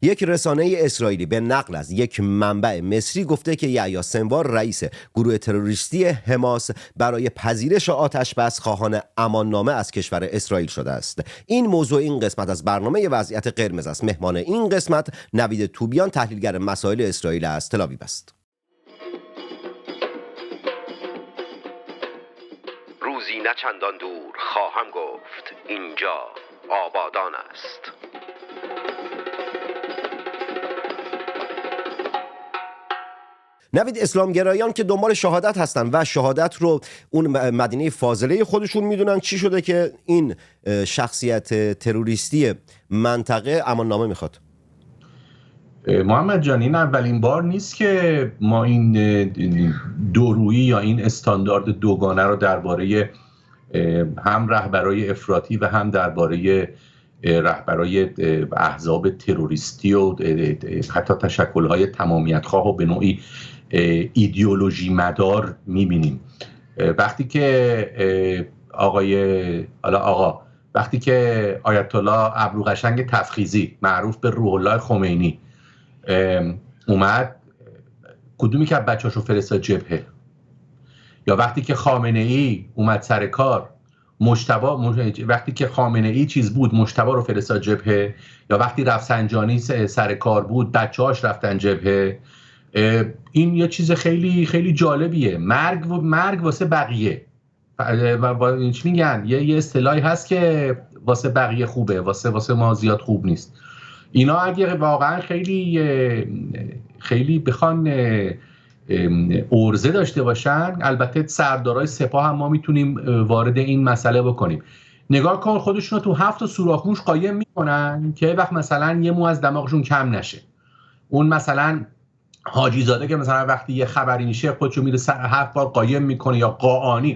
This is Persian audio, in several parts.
یک رسانه اسرائیلی به نقل از یک منبع مصری گفته که یحیی سنوار رئیس گروه تروریستی حماس برای پذیرش آتش بس خواهان اماننامه از کشور اسرائیل شده است. این موضوع این قسمت از برنامه وضعیت قرمز است. مهمان این قسمت نوید توبیان، تحلیلگر مسائل اسرائیل از تل آویو است. روزی نه چندان دور خواهم گفت اینجا آبادان است. نوید، اسلامگرایان که دنبال شهادت هستن و شهادت رو اون مدینه فاضله خودشون میدونن، چی شده که این شخصیت تروریستی منطقه اماننامه میخواد؟ محمد جان، این اولین بار نیست که ما این دورویی یا این استاندارد دوگانه رو درباره هم رهبرای افراطی و هم درباره رهبرای احزاب تروریستی و حتی تشکل‌های تمامیت‌خواه و به نوعی ایدئولوژی مدار می‌بینیم. وقتی که وقتی که آیت الله ابروقشنگ تفخیزی معروف به روح الله خمینی اومد، کدومی که بچه‌اشو فرستاد جبهه؟ یا وقتی که خامنه ای اومد سر کار، وقتی که خامنه ای چیز بود مجتبی رو فرستاد جبهه؟ یا وقتی رفسنجانی سر کار بود بچه‌هاش رفتن جبهه؟ این یه چیز خیلی خیلی جالبیه. مرگ واسه بقیه. چی میگن؟ یه اصطلاحی هست که واسه بقیه خوبه، واسه ما زیاد خوب نیست. اینا اگه واقعا خیلی بخوان عرضه داشته باشن، البته سردارای سپاه هم ما میتونیم وارد این مسئله بکنیم. نگاه کن، خودشون رو تو 7 سوراخ موش قایم میکنن که وقت مثلا یه مو از دماغشون کم نشه. اون مثلا حاجی زاده که مثلا وقتی یه خبری میشه خودشو میره 7 بار قایم میکنه، یا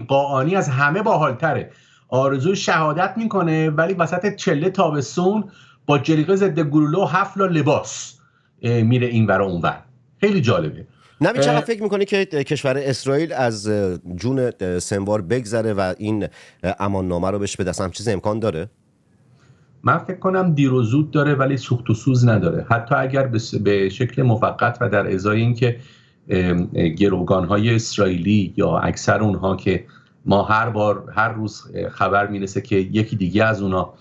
قاآنی از همه باحالتره، آرزوی شهادت میکنه ولی وسط چله تابستون با جلیقه ضد گلوله و 7 لباس میره این ور و اون ور. خیلی جالبه. نوید، چقدر فکر میکنی که کشور اسرائیل از جون سنوار بگذره و این اماننامه رو بهش بده؟ همچین امکان داره؟ من فکر کنم دیر و زود داره ولی سوخت و سوز نداره. حتی اگر به شکل موقت و در ازای این که گروگان‌های اسرائیلی یا اکثر اونها که ما هر روز خبر میرسه که یکی دیگه از اونها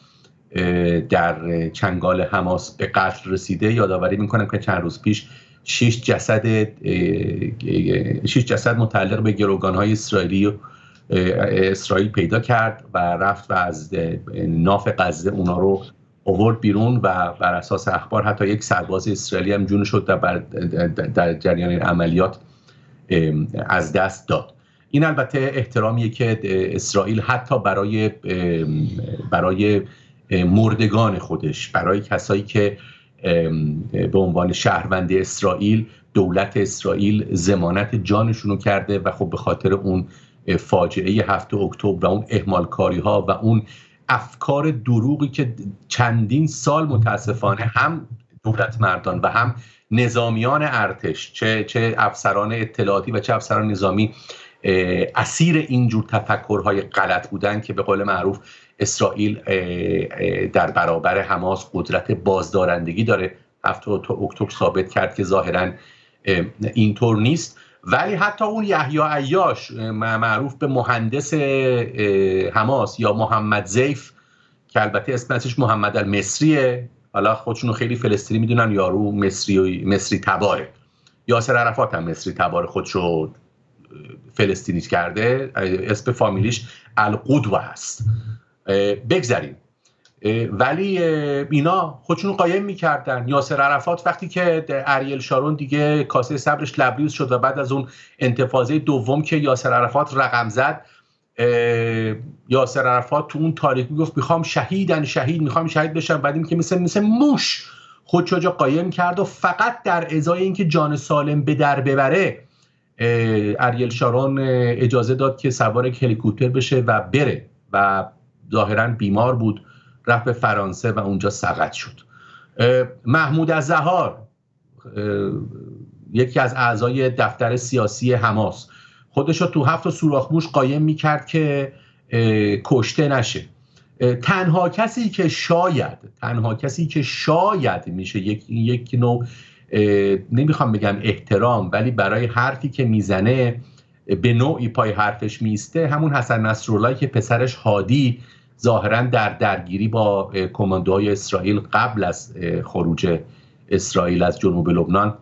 در چنگال حماس به قتل رسیده، یادآوری میکنم که چند روز پیش 6 جسد متعلق به گروگان‌های اسرائیل پیدا کرد و رفت و از ناف غزه اونا رو آورد بیرون و بر اساس اخبار حتی یک سرباز اسرائیلی هم جونش رو در جریان عملیات از دست داد. این البته احترامیه که اسرائیل حتی برای مردگان خودش، برای کسایی که به عنوان شهروند اسرائیل دولت اسرائیل ضمانت جانشونو کرده و خب به خاطر اون فاجعه 7 اکتبر و اون اهمالکاری ها و اون افکار دروغی که چندین سال متاسفانه هم دولت مردان و هم نظامیان ارتش، چه افسران اطلاعاتی و چه افسران نظامی اسیر اینجور تفکرهای غلط بودن که به قول معروف اسرائیل در برابر حماس قدرت بازدارندگی داره. 7 اکتبر ثابت کرد که ظاهراً اینطور نیست. ولی حتی اون یحیی عیاش معروف به مهندس حماس یا محمد زیف که البته اسمش محمد المصریه، حالا خودشونو خیلی فلسطینی میدونن، یارو مصری تباره. یاسر عرفات هم مصری تباره خودشو فلسطینی کرده، اسم فامیلیش القدوه هست. بگذاریم. ولی اینا خودشون قایم میکردن. یاسر عرفات وقتی که اریل شارون دیگه کاسه صبرش لبریز شد و بعد از اون انتفاضه دوم که یاسر عرفات رقم زد، یاسر عرفات تو اون تاریخ میگفت میخوام شهید بشم. بعد این که مثل موش خودشو جا قایم کرد و فقط در ازای اینکه جان سالم به در ببره اریل شارون اجازه داد که سوار هلیکوپتر بشه و بره و ظاهراً بیمار بود، رفت به فرانسه و اونجا سقط شد. محمود الزهار یکی از اعضای دفتر سیاسی حماس خودش رو تو 7 سوراخ موش قایم میکرد که کشته نشه. تنها کسی که شاید میشه یک نوع نمیخوام بگم احترام، ولی برای حرفی که میزنه به نوعی پای حرفش میسته، همون حسن نصرالله که پسرش هادی ظاهرا در درگیری با کماندوهای اسرائیل قبل از خروج اسرائیل از جنوب لبنان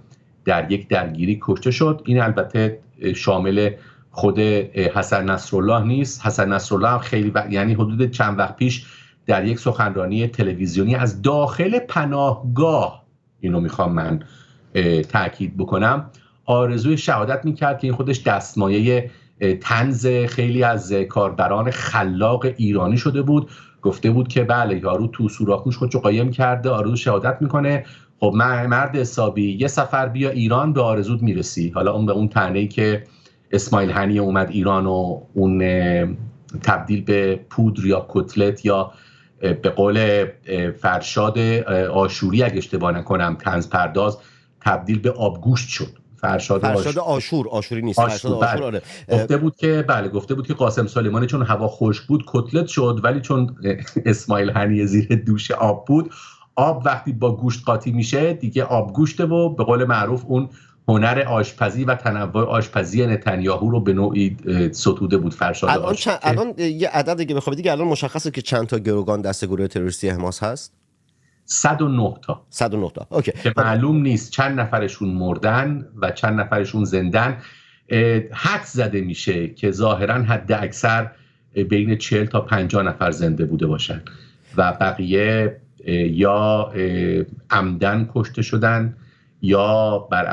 در یک درگیری کشته شد. این البته شامل خود حسن نصرالله نیست. حسن نصرالله هم خیلی یعنی حدود چند وقت پیش در یک سخنرانی تلویزیونی از داخل پناهگاه، اینو میخوام من تاکید بکنم، آرزوی شهادت میکرد که این خودش دستمایه طنز خیلی از کاربران خلاق ایرانی شده بود. گفته بود که بله یارو تو سوراخ‌موش خودشو قایم کرده، آرزو شهادت میکنه. خب مرد حسابی، یه سفر بیا ایران به آرزوت میرسی. حالا اون به اون طعنه‌ای که اسماعیل هنیه اومد ایران و اون تبدیل به پودر یا کتلت یا به قول فرشاد آشوری اگه اشتباه نکنم طنز پرداز، تبدیل به آبگوشت شد. فرشاد آشوری نیست. فرشاد آشور. آره. گفته بود که قاسم سلیمانی چون هوا خشک بود کتلت شد، ولی چون اسماعیل هنیه زیر دوش آب بود، آب وقتی با گوشت قاطی میشه دیگه آب گوشته و به قول معروف اون هنر آشپزی و تنوع آشپزی نتانیاهو رو به نوعی ستوده بود فرشاد. الان یه عدد دیگه بخوام دیگه الان مشخصه که چند تا گروگان دست گروه تروریستی حماس هست؟ 109 تا. اوکی. که معلوم نیست چند نفرشون مردن و چند نفرشون زندن. حد زده میشه که ظاهرا حد اکثر بین 40 تا 50 نفر زنده بوده باشن و بقیه یا عمدن کشته شدن یا بر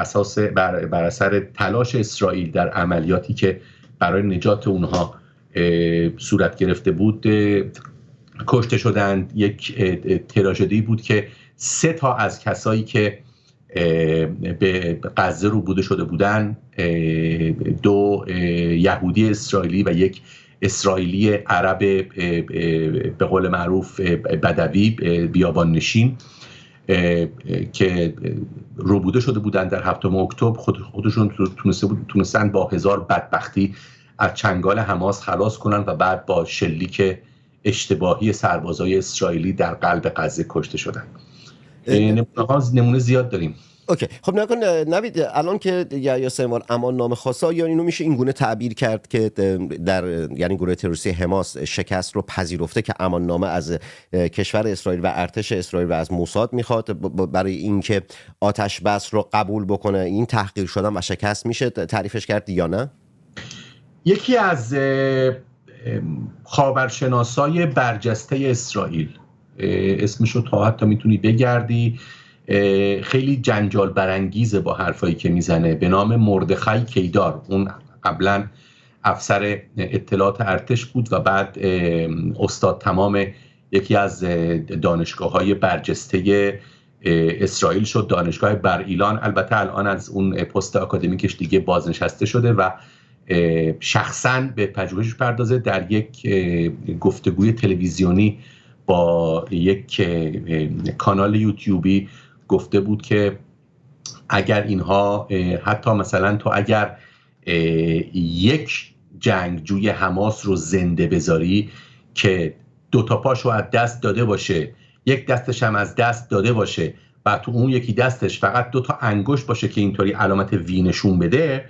اثر تلاش اسرائیل در عملیاتی که برای نجات اونها صورت گرفته بود کشته شدند. یک تراژدی بود که 3 تا از کسایی که به غزه روبوده شده بودن، 2 یهودی اسرائیلی و یک اسرائیلی عرب به قول معروف بدوی بیابان نشین که روبوده شده بودن در 7 اکتبر، خودشون تونستن با 1000 بدبختی از چنگال حماس خلاص کنن و بعد با شلیک اشتباهی سربازای اسرائیلی در قلب غزه کشته شدن. نمونه زیاد داریم. اوکی. خب نوید الان که یا سنوار امان نامه خواسته، یا اینو میشه این گونه تعبیر کرد که در یعنی گروه تروریستی حماس شکست رو پذیرفته که امان نامه از کشور اسرائیل و ارتش اسرائیل و از موساد میخواد برای اینکه آتش بس رو قبول بکنه؟ این تحقیر شدن و شکست میشه تعریفش کرد یا نه؟ یکی از خاورشناسای برجسته اسرائیل، اسمشو تا حتی میتونی بگردی، خیلی جنجال برانگیزه با حرفایی که میزنه، به نام مردخای کیدار. اون قبلا افسر اطلاعات ارتش بود و بعد استاد تمام یکی از دانشگاه‌های برجسته اسرائیل شد، دانشگاه بر ایلان. البته الان از اون پست آکادمیکش دیگه بازنشسته شده و شخصاً به پژوهش پردازه. در یک گفتگوی تلویزیونی با یک کانال یوتیوبی گفته بود که اگر اینها حتی مثلا تو اگر یک جنگجوی حماس رو زنده بذاری که 2 تا پاشو از دست داده باشه، یک دستش هم از دست داده باشه و تو اون یکی دستش فقط 2 تا انگشت باشه که اینطوری علامت وی نشون بده،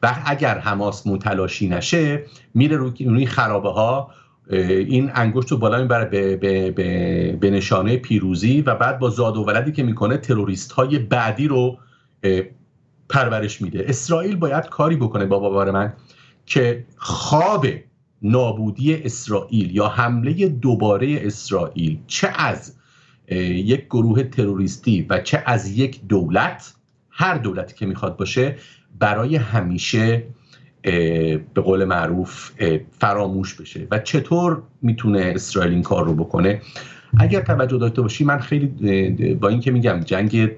و اگر حماس متلاشی نشه میره روی خرابه ها این انگشت رو بالا میبره به نشانه پیروزی و بعد با زاد و ولدی که میکنه تروریست های بعدی رو پرورش میده. اسرائیل باید کاری بکنه با باور من که خواب نابودی اسرائیل یا حمله دوباره اسرائیل، چه از یک گروه تروریستی و چه از یک دولت، هر دولتی که میخواد باشه، برای همیشه به قول معروف فراموش بشه. و چطور میتونه اسرائیل این کار رو بکنه؟ اگر توجه داشته باشی، من خیلی با این که میگم جنگ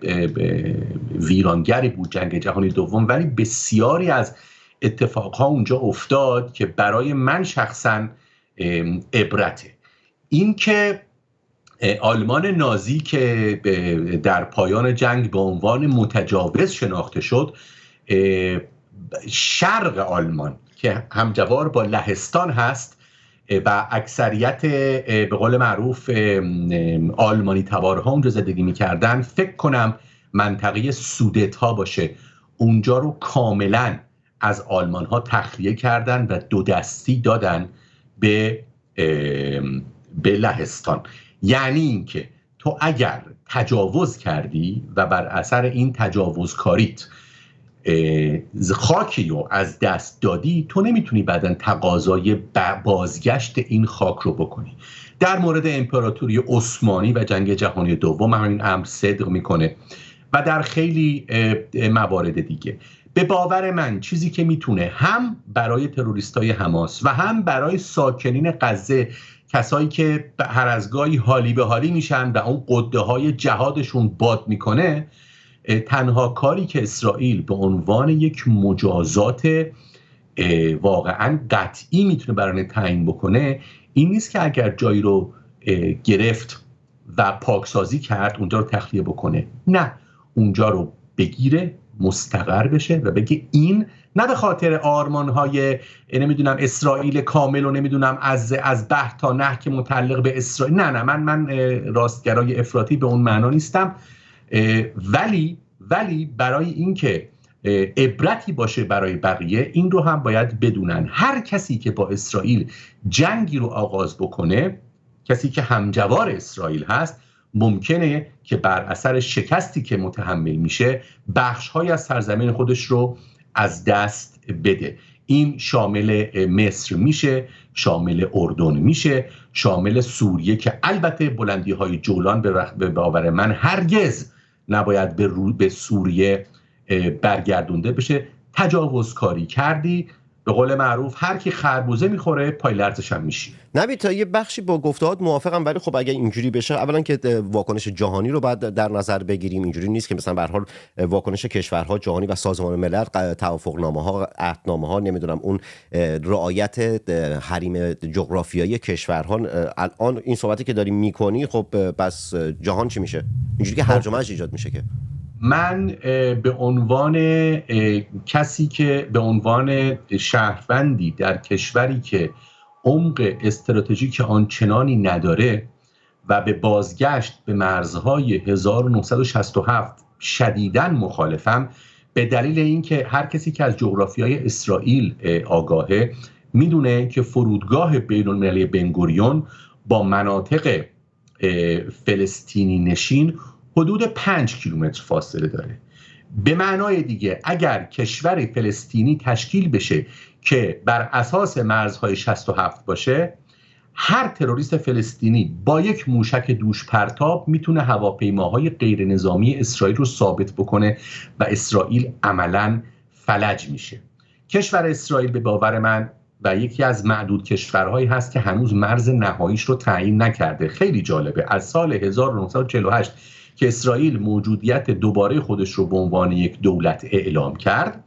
ویرانگری بود، جنگ جهانی دوم، ولی بسیاری از اتفاقها اونجا افتاد که برای من شخصا عبرته. این که آلمان نازی که در پایان جنگ به عنوان متجاوز شناخته شد، شرق آلمان که همجوار با لهستان هست و اکثریت به قول معروف آلمانی تبارها اونجا زندگی میکردن، فکر کنم منطقه سودت‌ها باشه، اونجا رو کاملا از آلمان ها تخلیه کردن و دو دستی دادن به لهستان. یعنی اینکه تو اگر تجاوز کردی و بر اثر این تجاوزکاریت خاکی رو از دست دادی، تو نمیتونی بعداً تقاضای بازگشت این خاک رو بکنی. در مورد امپراتوری عثمانی و جنگ جهانی دوم همین امر صدق میکنه و در خیلی موارد دیگه. به باور من چیزی که میتونه هم برای تروریستای حماس و هم برای ساکنین غزه، کسایی که هر از گاهی حالی به حالی میشن و اون قده های جهادشون باد میکنه، تنها کاری که اسرائیل به عنوان یک مجازات واقعا قطعی میتونه برای تعیین بکنه این نیست که اگر جایی رو گرفت و پاکسازی کرد اونجا رو تخلیه بکنه، نه، اونجا رو بگیره، مستقر بشه و بگه این نه به خاطر آرمان‌های نمیدونم اسرائیل کامل و نمیدونم از بحر تا نهر که متعلق به اسرائیل، نه من راستگرای افراطی به اون معنا نیستم، ولی برای اینکه عبرتی باشه برای بقیه، این رو هم باید بدونن هر کسی که با اسرائیل جنگی رو آغاز بکنه، کسی که همجوار اسرائیل هست، ممکنه که بر اثر شکستی که متحمل میشه بخش‌های از سرزمین خودش رو از دست بده. این شامل مصر میشه، شامل اردن میشه، شامل سوریه که البته بلندی‌های جولان به باور من هرگز نباید به سوریه برگردونده بشه. تجاوزکاری کردی، به قول معروف هر کی خربوزه میخوره پای لرزش هم میشی. نبی تا یه بخشی با گفتهات موافقم، ولی خب اگه اینجوری بشه، اولا که واکنش جهانی رو باید در نظر بگیریم. اینجوری نیست که مثلا به هر حال واکنش کشورها جهانی و سازمان ملل، توافقنامه‌ها، عهدنامه‌ها، نمیدونم اون رعایت حریم جغرافیایی کشورها، الان این صحبتی که داریم میکنی، خب بس جهان چی میشه؟ اینجوری که هرج و مرج ایجاد میشه. که من به عنوان کسی که به عنوان شهروندی در کشوری که عمق استراتژیک آنچنانی نداره و به بازگشت به مرزهای 1967 شدیداً مخالفم، به دلیل اینکه هر کسی که از جغرافیای اسرائیل آگاهه میدونه که فرودگاه بین‌المللی بنگوریون با مناطق فلسطینی نشین حدود 5 کیلومتر فاصله داره. به معنای دیگه اگر کشور فلسطینی تشکیل بشه که بر اساس مرزهای 67 باشه، هر تروریست فلسطینی با یک موشک دوش پرتاب میتونه هواپیماهای غیر نظامی اسرائیل رو ثابت بکنه و اسرائیل عملاً فلج میشه. کشور اسرائیل به باور من و یکی از معدود کشورهایی هست که هنوز مرز نهاییش رو تعیین نکرده. خیلی جالبه، از سال 1948 که اسرائیل موجودیت دوباره خودش رو به عنوان یک دولت اعلام کرد،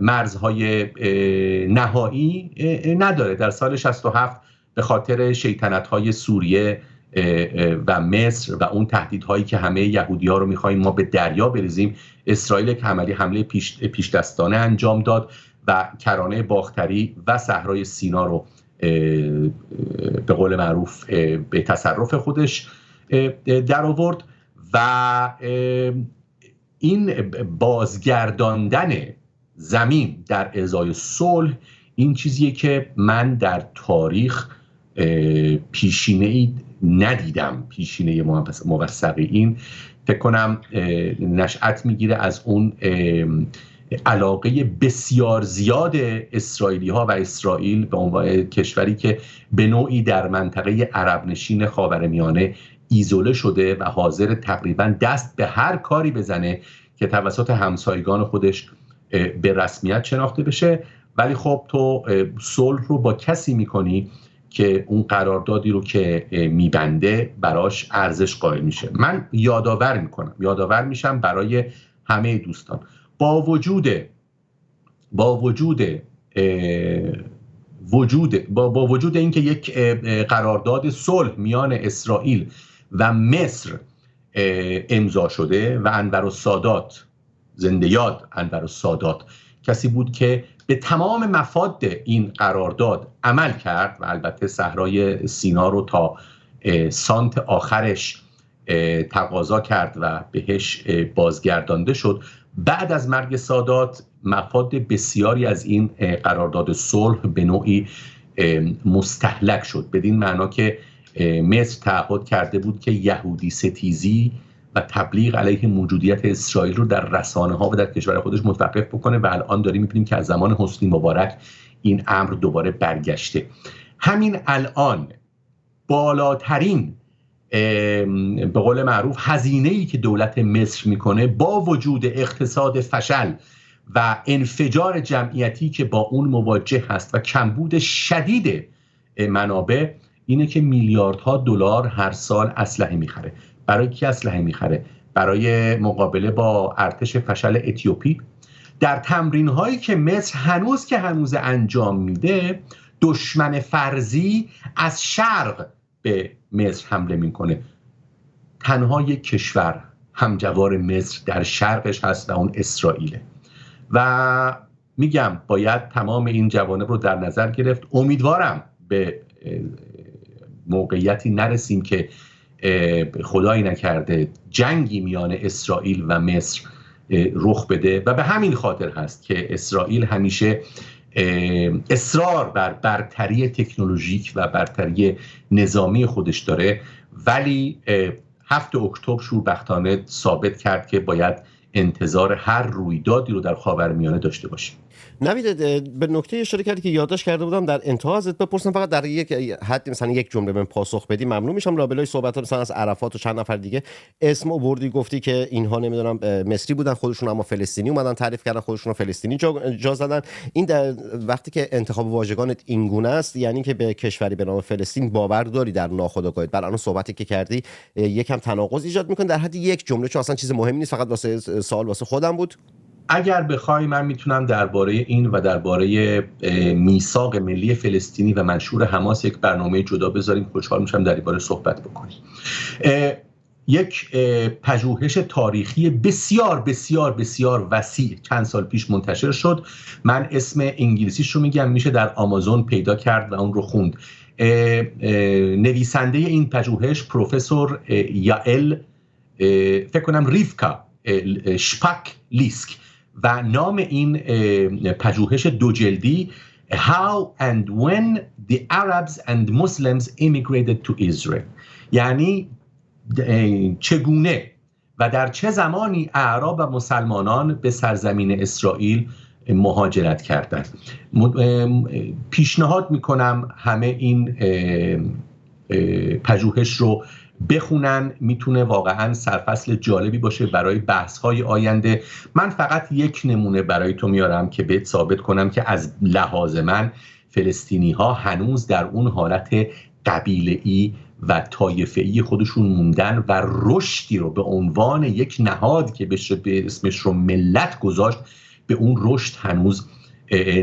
مرزهای نهایی نداره. در سال 67 به خاطر شیطنت‌های سوریه و مصر و اون تهدیدهایی که همه یهودی‌ها رو می‌خوایم ما به دریا بریزیم، اسرائیل یک حمله پیش دستانه انجام داد و کرانه باختری و صحرای سینا رو به قول معروف به تصرف خودش در آورد و این بازگرداندن زمین در ازای صلح این چیزیه که من در تاریخ پیشینه‌ای ندیدم. پیشینه موثقی این فکر کنم نشأت میگیره از اون علاقه بسیار زیاد اسرائیلی ها و اسرائیل به عنوان کشوری که به نوعی در منطقه عرب نشین خاورمیانه ایزوله شده و حاضر تقریبا دست به هر کاری بزنه که توسط همسایگان خودش به رسمیت شناخته بشه. ولی خب تو صلح رو با کسی میکنی که اون قراردادی رو که میبنده براش ارزش قائل میشه. من یادآور میشم برای همه دوستان، با وجود اینکه یک قرارداد صلح میان اسرائیل و مصر امضا شده و انور السادات، زنده یاد انور السادات، کسی بود که به تمام مفاد این قرارداد عمل کرد و البته صحرای سینا رو تا سانت آخرش تقاضا کرد و بهش بازگردانده شد. بعد از مرگ سادات مفاد بسیاری از این قرارداد صلح به نوعی مستهلک شد، بدین معنا که مصر تعهد کرده بود که یهودی ستیزی و تبلیغ علیه موجودیت اسرائیل رو در رسانه‌ها و در کشور خودش متوقف بکنه و الان داریم می‌بینیم که از زمان حسنی مبارک این امر دوباره برگشته. همین الان بالاترین به قول معروف هزینه‌ای که دولت مصر میکنه با وجود اقتصاد فشل و انفجار جمعیتی که با اون مواجه هست و کمبود شدید منابع اینه که میلیاردها دلار هر سال اسلحه میخره. برای کی اسلحه میخره؟ برای مقابله با ارتش فشل اتیوپی. در تمرین‌هایی که مصر هنوز انجام میده، دشمن فرضی از شرق به مصر حمله میکنه. تنها یک کشور همجوار مصر در شرقش هست و اون اسرائیله و میگم باید تمام این جوانب رو در نظر گرفت. امیدوارم به موقعیتی نرسیم که خدایی نکرده جنگی میان اسرائیل و مصر رخ بده و به همین خاطر هست که اسرائیل همیشه اصرار بر برتری تکنولوژیک و برتری نظامی خودش داره، ولی 7 اکتبر شوربختانه ثابت کرد که باید انتظار هر رویدادی رو در خاورمیانه داشته باشیم. نوید، به نکته اشاره کردی که یادداشت کرده بودم در انتها ازت بپرسم، فقط در یک حد مثلا یک جمله من پاسخ بدی ممنون میشم. لابلای صحبت مثلا از عرفات و چند نفر دیگه اسم آوردی، گفتی که اینها نمیدونم مصری بودن خودشون اما فلسطینی اومدن تعریف کردن خودشون رو فلسطینی جا زدن. این در وقتی که انتخاب واژگانت این گونه است یعنی که به کشوری به نام فلسطین باور داری در ناخودآگاهت. برای اون صحبتی که کردی یکم تناقض ایجاد میکنه در حد یک جمله، چون اصلا چیز مهمی نیست، فقط واسه سوال واسه خودم بود. اگر بخوای من میتونم درباره این و درباره میثاق ملی فلسطینی و منشور حماس یک برنامه جدا بذاریم. خوشحال میشم در این باره صحبت بکنیم. یک پژوهش تاریخی بسیار بسیار بسیار وسیع چند سال پیش منتشر شد. من اسم انگلیسیش رو میگم، میشه در آمازون پیدا کرد و اون رو خوند. نویسنده این پژوهش پروفسور یائل فکر کنم ریفکا شپاک لیسک و نام این پژوهش دو جلدی How and when the Arabs and Muslims immigrated to Israel، یعنی چگونه و در چه زمانی اعراب و مسلمانان به سرزمین اسرائیل مهاجرت کردند. پیشنهاد میکنم همه این پژوهش رو بخونن، میتونه واقعا سرفصل جالبی باشه برای بحث‌های آینده. من فقط یک نمونه برای تو میارم که بهت ثابت کنم که از لحاظ من فلسطینی‌ها هنوز در اون حالت قبیله‌ای و طایفه‌ای خودشون موندن و رشدی رو به عنوان یک نهاد که به اسمش رو ملت گذاشت به اون رشد هنوز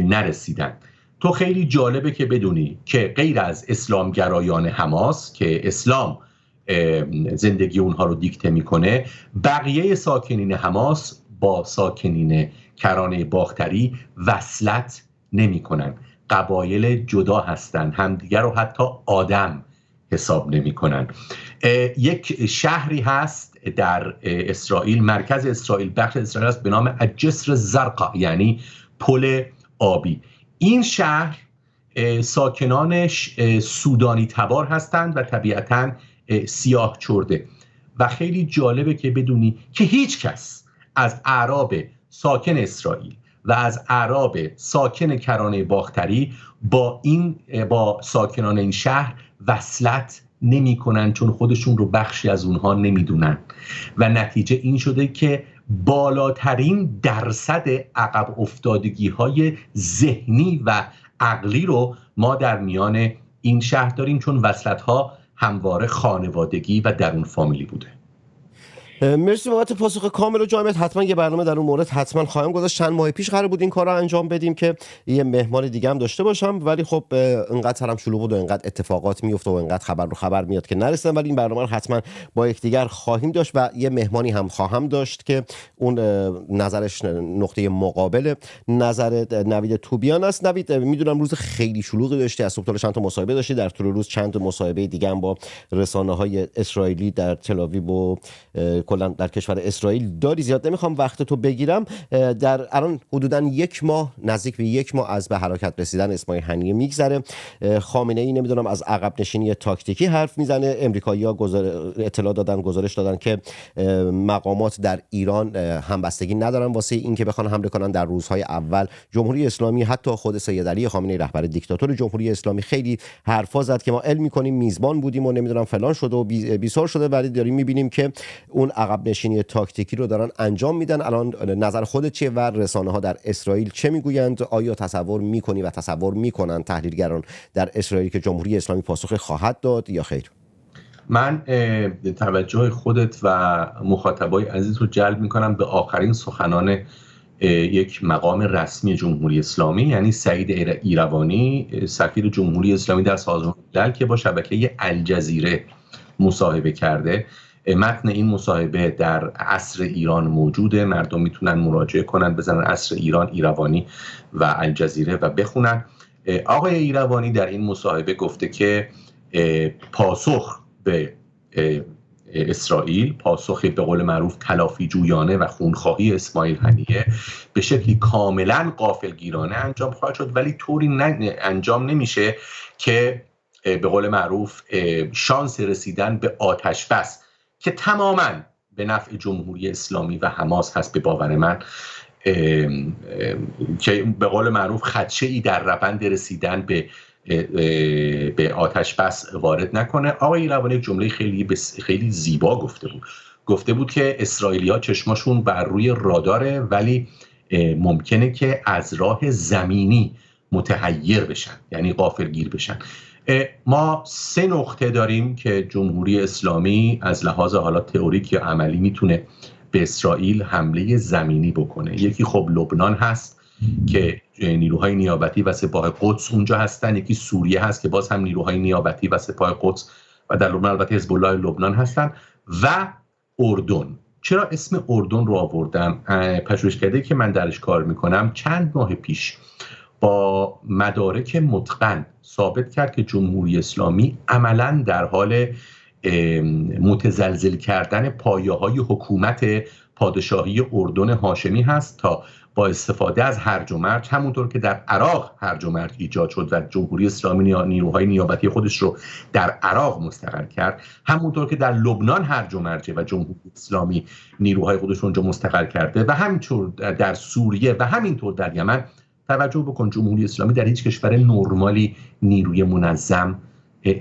نرسیدن. تو خیلی جالبه که بدونی که غیر از اسلامگرایان حماس که اسلام زندگی اونها رو دیکته میکنه، بقیه ساکنین حماس با ساکنین کرانه باختری وصلت نمیکنن. قبایل جدا هستن، همدیگر رو حتی آدم حساب نمیکنن. یک شهری هست در اسرائیل، مرکز اسرائیل، بخش اسرائیل هست به نام الجسر زرقا، یعنی پل آبی. این شهر ساکنانش سودانی تبار هستند و طبیعتاً سیاه چرده و خیلی جالبه که بدونی که هیچ کس از اعراب ساکن اسرائیل و از اعراب ساکن کرانه باختری با ساکنان این شهر وصلت نمی کنن، چون خودشون رو بخشی از اونها نمیدونن و نتیجه این شده که بالاترین درصد عقب افتادگی های ذهنی و عقلی رو ما در میان این شهر داریم، چون وصلت ها همواره خانوادگی و درون فامیلی بوده. مرسی بابت پاسخ کامل و جامع. حتما یه برنامه در اون مورد حتما خواهم گذاشت. چند ماه پیش قرار بود این کارا انجام بدیم که یه مهمان دیگه هم داشته باشم، ولی خب انقدر سرم شلوغ بود و انقدر اتفاقات میفته و انقدر خبر رو خبر میاد که نرسیدم، ولی این برنامه رو حتما با یکدیگر خواهیم داشت و یه مهمانی هم خواهم داشت که اون نظرش نقطه مقابل نظر نوید توبیان است. نوید، میدونم روز خیلی شلوغی داشتی، از صبح تا چند تا مصاحبه داشتی، در طول روز چند تا مصاحبه دیگه هم با رسانه‌های اسرائیلی در تل‌آویو و کلا در کشور اسرائیل داری. زیاد نمیخوام وقت تو بگیرم. در الان حدوداً نزدیک به یک ماه از به حرکت رسیدن اسماعیل هنیه میگذره. خامنه‌ای نمیدونم از عقب نشینی تاکتیکی حرف میزنه. امریکایی‌ها اطلاع دادن، گزارش دادن که مقامات در ایران همبستگی ندارن واسه اینکه بخوان حمله کنن. در روزهای اول جمهوری اسلامی، حتی خود سید علی خامنه‌ای رهبر دیکتاتور جمهوری اسلامی، خیلی حرفا زد که ما علم می‌کنیم میزبان بودیم و نمیدونم فلان شده و بیسار شده، ولی داریم می‌بینیم که اون عقب نشینی تاکتیکی رو دارن انجام میدن. الان نظر خودت چیه و رسانه‌ها در اسرائیل چه میگویند؟ آیا تصور میکنی و تصور میکنن تحلیلگران در اسرائیل که جمهوری اسلامی پاسخ خواهد داد یا خیر؟ من توجه خودت و مخاطبای عزیز رو جلب میکنم به آخرین سخنان یک مقام رسمی جمهوری اسلامی، یعنی سعید ایروانی، سفیر جمهوری اسلامی در سازمان ملل، که با شبکه الجزیره مصاحبه کرده. متن این مصاحبه در عصر ایران موجوده، مردم میتونن مراجعه کنن، بزنن عصر ایران، ایروانی و الجزیره و بخونن. آقای ایروانی در این مصاحبه گفته که پاسخ به اسرائیل، پاسخ به قول معروف تلافی جویانه و خونخواهی اسماعیل هنیه، به شکلی کاملا غافلگیرانه انجام خواهد شد، ولی طوری انجام نمیشه که به قول معروف شانس رسیدن به آتش بس که تماما به نفع جمهوری اسلامی و حماس هست، به باور من، که به قول معروف خدشه‌ای در روند رسیدن به آتش بس وارد نکنه. آقای ایروانی جمله خیلی زیبا گفته بود که اسرائیلی‌ها چشماشون بر روی راداره، ولی ممکنه که از راه زمینی متحیر بشن، یعنی غافلگیر بشن. ما 3 نقطه داریم که جمهوری اسلامی از لحاظ حالا تئوریک یا عملی میتونه به اسرائیل حمله زمینی بکنه. یکی خب لبنان هست که نیروهای نیابتی و سپاه قدس اونجا هستن، یکی سوریه هست که باز هم نیروهای نیابتی و سپاه قدس و در لبنان البته حزب الله لبنان هستن، و اردن. چرا اسم اردن رو آوردم؟ پژوهشکده که من درش کار میکنم چند ماه پیش با مدارک متقن ثابت کرد که جمهوری اسلامی عملاً در حال متزلزل کردن پایه‌های حکومت پادشاهی اردن هاشمی هست تا با استفاده از هرج و مرج، همونطور که در عراق هرج و مرج ایجاد شد و جمهوری اسلامی نیروهای نیابتی خودش رو در عراق مستقر کرد، همونطور که در لبنان هرج و مرج و جمهوری اسلامی نیروهای خودش رو اونجا مستقر کرده، و همینطور در سوریه و همینطور در یمن. توجه بکن جمهوری اسلامی در هیچ کشور نرمالی نیروی منظم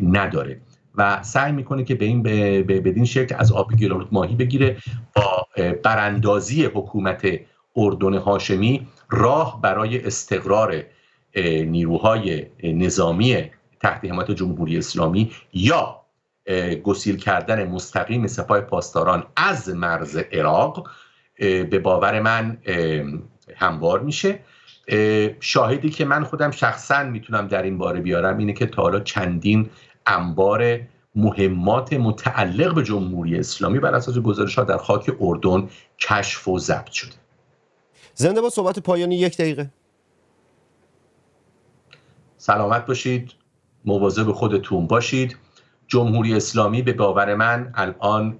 نداره و سعی میکنه که بدین شکل از آب گلالود ماهی بگیره. با براندازی حکومت اردن هاشمی راه برای استقرار نیروهای نظامی تحت حمایت جمهوری اسلامی یا گسیل کردن مستقیم سپاه پاسداران از مرز عراق به باور من هموار میشه. شاهدی که من خودم شخصا میتونم در این باره بیارم اینه که تا حالا چندین انبار مهمات متعلق به جمهوری اسلامی بر اساس گزارش‌ها در خاک اردن کشف و ضبط شده. زنده با صحبت پایانی 1 دقیقه. سلامت باشید، مواظب خودتون باشید. جمهوری اسلامی به باور من الان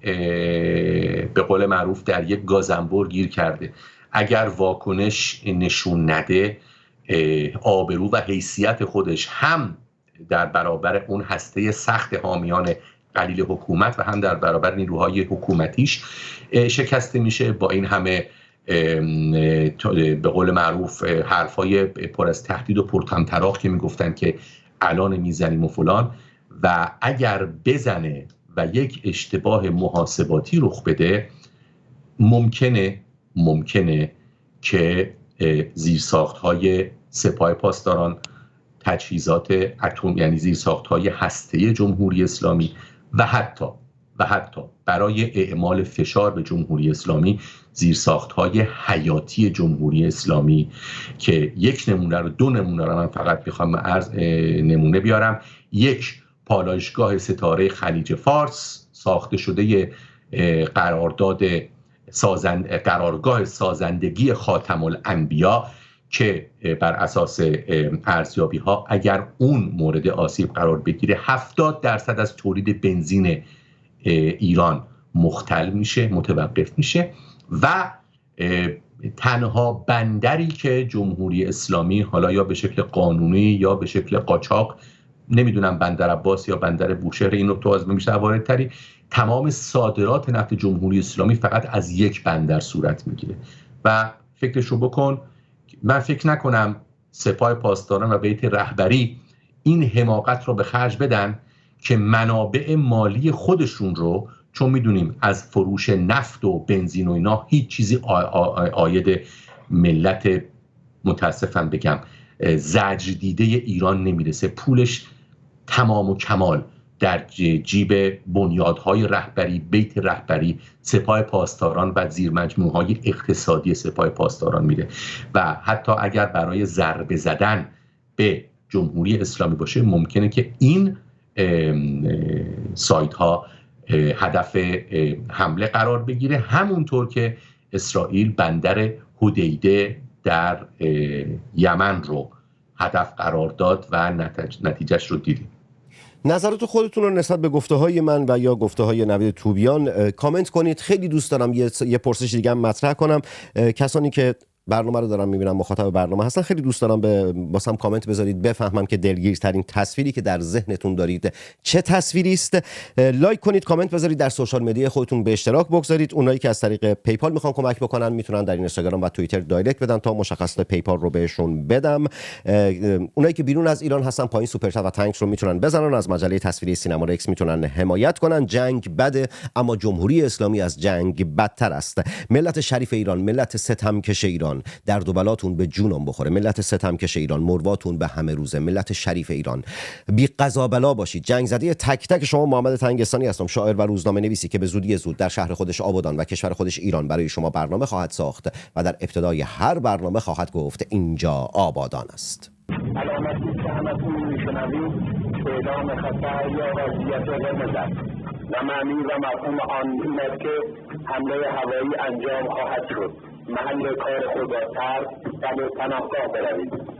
به قول معروف در یک گازنبور گیر کرده. اگر واکنش نشون نده، آبرو و حیثیت خودش هم در برابر اون هسته سخت حامیان قلیل حکومت و هم در برابر نیروهای حکومتیش شکسته میشه. با این همه به قول معروف حرفای پر از تهدید و پرطمطراق که میگفتن که الان میزنیم و فلان، و اگر بزنه و یک اشتباه محاسباتی رخ بده، ممکنه که زیرساخت‌های سپاه پاسداران، تجهیزات اتم، یعنی زیرساخت‌های هسته جمهوری اسلامی و حتی برای اعمال فشار به جمهوری اسلامی زیرساخت‌های حیاتی جمهوری اسلامی که دو نمونه رو من فقط میخوام نمونه بیارم. یک، پالایشگاه ستاره خلیج فارس ساخته شده قرارگاه سازندگی خاتم الانبیا که بر اساس ارزیابی‌ها اگر اون مورد آسیب قرار بگیره 70% از تولید بنزین ایران مختل میشه، متوقف میشه و تنها بندری که جمهوری اسلامی حالا یا به شکل قانونی یا به شکل قاچاق، نمیدونم بندر عباس یا بندر بوشهر، این رو تو از بیشتر واردتری، تمام صادرات نفت جمهوری اسلامی فقط از یک بندر صورت میگیره و فکرشو بکن. من فکر نکنم سپاه پاسداران و بیت رهبری این حماقت رو به خرج بدن که منابع مالی خودشون رو، چون میدونیم از فروش نفت و بنزین و اینا هیچ چیزی عاید ملت، متاسفم بگم، زجر دیده ایران نمیرسه، پولش تمام و کمال در جیب بنیادهای رهبری، بیت رهبری، سپاه پاسداران و زیرمجموعه‌های اقتصادی سپاه پاسداران میره و حتی اگر برای ضربه زدن به جمهوری اسلامی باشه ممکنه که این سایت ها هدف حمله قرار بگیره، همونطور که اسرائیل بندر حدیده در یمن رو هدف قرار داد و نتیجهش رو دیدیم. نظرات خودتون رو نسبت به گفته‌های من و یا گفته‌های نوید توبیان کامنت کنید. خیلی دوست دارم یه پرسش دیگه هم مطرح کنم. کسانی که برنامه رو دارم میبینم، مخاطب برنامه هستن، خیلی دوست دارم واسم کامنت بذارید بفهمم که دلگیرترین تصویری که در ذهنتون دارید چه تصویری است. لایک کنید، کامنت بذارید، در سوشال مدیا خودتون به اشتراک بگذارید. اونایی که از طریق پیپال میخوان کمک بکنن میتونن در اینستاگرام و توییتر دایرکت بدن تا مشخصات پیپال رو بهشون بدم. اونایی که بیرون از ایران هستن پایین سوپر چت و تانکس رو میتونن بزنن. از مجله تصویری سینما رکس میتونن حمایت کنن. جنگ بده اما جمهوری اسلامی از جنگ بدتر است. ملت شریف ایران، ملت ستمکش ایران، درد و بلاتون به جونم بخوره. ملت ستمکش ایران، مرواتون به همه روزه. ملت شریف ایران، بی قضا بلا باشید. جنگ زده تک تک شما. محمد تنگستانی هستم، شاعر و روزنامه نویسی که به زودی زود در شهر خودش آبادان و کشور خودش ایران برای شما برنامه خواهد ساخت و در ابتدای هر برنامه خواهد گفت اینجا آبادان است. علامتی که همتون میشنوید اعلام خطر یا وضعیت قرمز است و معنی و مفهوم آن این است که حمله هوایی انجام خواهد شد. محل کار خود را ترک و به پناهگاه بروید.